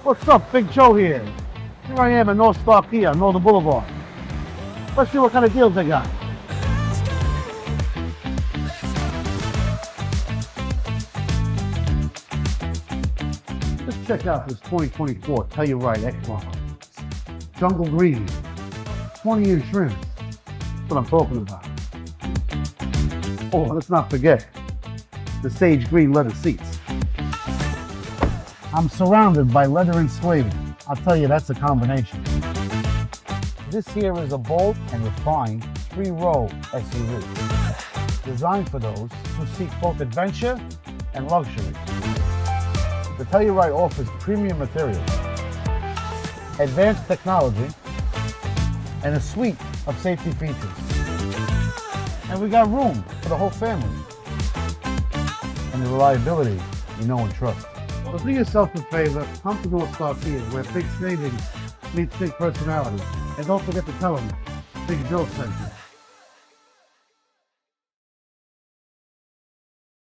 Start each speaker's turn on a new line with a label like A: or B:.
A: What's up, Big Joe here. Here I am at NORTHSTAR Kia, Northern Blvd. Let's see what kind of deals they got. Let's check out this 2024 Telluride X Line. Jungle green, 20-inch rims. That's what I'm talking about. Oh, let's not forget the sage green leather seats. I'm surrounded by leather engraving. I'll tell you, that's a combination. This here is a bold and refined 3-row SUV, designed for those who seek both adventure and luxury. The Telluride offers premium materials, advanced technology, and a suite of safety features. And we got room for the whole family. And the reliability you know and trust. So do yourself a favor, come to NORTHSTAR Kia, where big savings meets big personality. And don't forget to tell them Big Joe sent you.